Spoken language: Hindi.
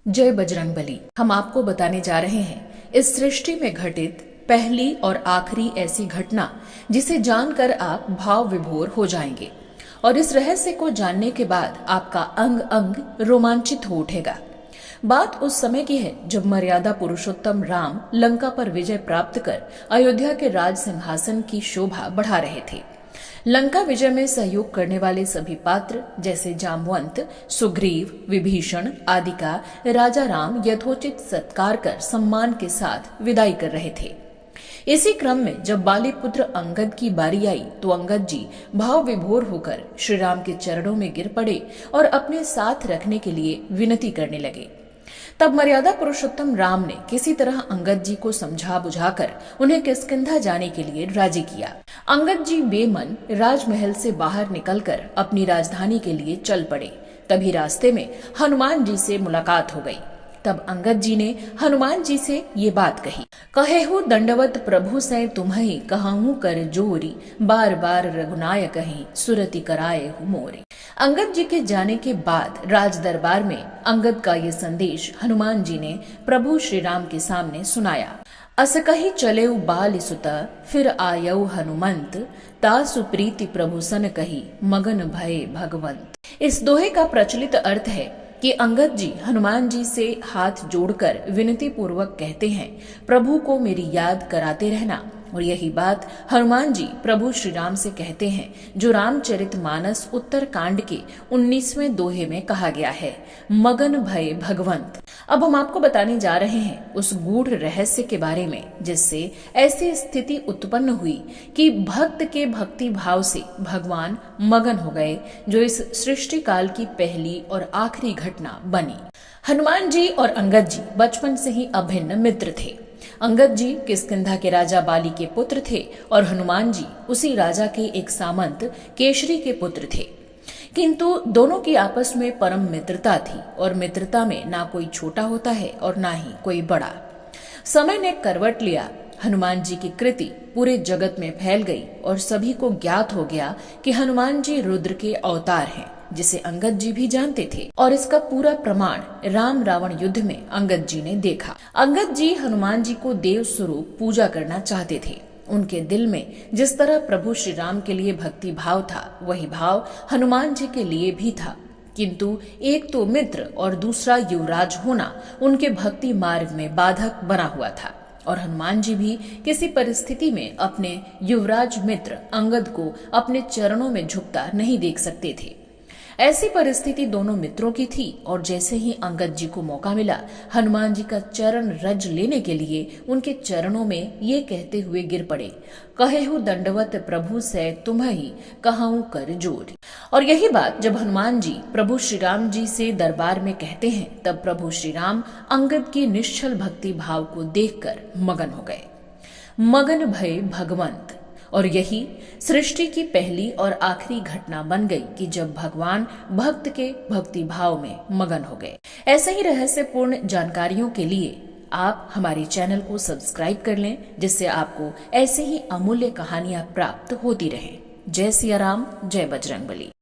जय बजरंगबली। हम आपको बताने जा रहे हैं इस सृष्टि में घटित पहली और आखिरी ऐसी घटना जिसे जानकर आप भाव विभोर हो जाएंगे और इस रहस्य को जानने के बाद आपका अंग अंग रोमांचित हो उठेगा। बात उस समय की है जब मर्यादा पुरुषोत्तम राम लंका पर विजय प्राप्त कर अयोध्या के राज सिंहासन की शोभा बढ़ा रहे थे। लंका विजय में सहयोग करने वाले सभी पात्र जैसे जामवंत, सुग्रीव, विभीषण आदि का राजा राम यथोचित सत्कार कर सम्मान के साथ विदाई कर रहे थे। इसी क्रम में जब बाली पुत्र अंगद की बारी आई तो अंगद जी भाव विभोर होकर श्री राम के चरणों में गिर पड़े और अपने साथ रखने के लिए विनती करने लगे। तब मर्यादा पुरुषोत्तम राम ने किसी तरह अंगद जी को समझा बुझाकर उन्हें किष्किंधा जाने के लिए राजी किया। अंगद जी बेमन राजमहल से बाहर निकलकर अपनी राजधानी के लिए चल पड़े। तभी रास्ते में हनुमान जी से मुलाकात हो गई। तब अंगद जी ने हनुमान जी से ये बात कही, कहेहु दंडवत प्रभु से तुम्हें कहूँ कर जोरी, बार बार रघुनायक कहीं सुरति कराए हु मोरी। अंगद जी के जाने के बाद राज दरबार में अंगद का ये संदेश हनुमान जी ने प्रभु श्री राम के सामने सुनाया। अस कही चलेउ बाल सुता, फिर आयऊ हनुमंत, तासु प्रीति प्रभु सन कही, मगन भये भगवंत। इस दोहे का प्रचलित अर्थ है कि अंगद जी हनुमान जी से हाथ जोड़कर विनती पूर्वक कहते हैं, प्रभु को मेरी याद कराते रहना। और यही बात हनुमान जी प्रभु श्री राम से कहते हैं जो रामचरितमानस उत्तर कांड के 19वें दोहे में कहा गया है, मगन भय भगवंत। अब हम आपको बताने जा रहे हैं उस गूढ़ रहस्य के बारे में जिससे ऐसी स्थिति उत्पन्न हुई कि भक्त के भक्ति भाव से भगवान मगन हो गए, जो इस सृष्टि काल की पहली और आखिरी घटना बनी। हनुमान जी और अंगद जी बचपन से ही अभिन्न मित्र थे। अंगद जी किष्किंधा के राजा बाली के पुत्र थे और हनुमान जी उसी राजा के एक सामंत केशरी के पुत्र थे। किंतु दोनों की आपस में परम मित्रता थी और मित्रता में ना कोई छोटा होता है और ना ही कोई बड़ा। समय ने करवट लिया। हनुमान जी की कृति पूरे जगत में फैल गई और सभी को ज्ञात हो गया कि हनुमान जी रुद्र के अवतार हैं, जिसे अंगद जी भी जानते थे। और इसका पूरा प्रमाण राम रावण युद्ध में अंगद जी ने देखा। अंगद जी हनुमान जी को देव स्वरूप पूजा करना चाहते थे। उनके दिल में जिस तरह प्रभु श्री राम के लिए भक्ति भाव था, वही भाव हनुमान जी के लिए भी था। किंतु एक तो मित्र और दूसरा युवराज होना उनके भक्ति मार्ग में बाधक बना हुआ था और हनुमान जी भी किसी परिस्थिति में अपने युवराज मित्र अंगद को अपने चरणों में झुकता नहीं देख सकते थे। ऐसी परिस्थिति दोनों मित्रों की थी और जैसे ही अंगद जी को मौका मिला, हनुमान जी का चरण रज लेने के लिए उनके चरणों में ये कहते हुए गिर पड़े, कहेहु दंडवत प्रभु से तुम्हें कहूँ कर जोरी। और यही बात जब हनुमान जी प्रभु श्री राम जी से दरबार में कहते हैं, तब प्रभु श्री राम अंगद की निश्चल भक्ति भाव को देखकर मगन हो गए। मगन भय भगवंत। और यही सृष्टि की पहली और आखिरी घटना बन गई कि जब भगवान भक्त के भक्ति भाव में मगन हो गए। ऐसे ही रहस्यपूर्ण जानकारियों के लिए आप हमारे चैनल को सब्सक्राइब कर लें, जिससे आपको ऐसे ही अमूल्य कहानियां प्राप्त होती रहें। जय सिया राम, जय बजरंगबली।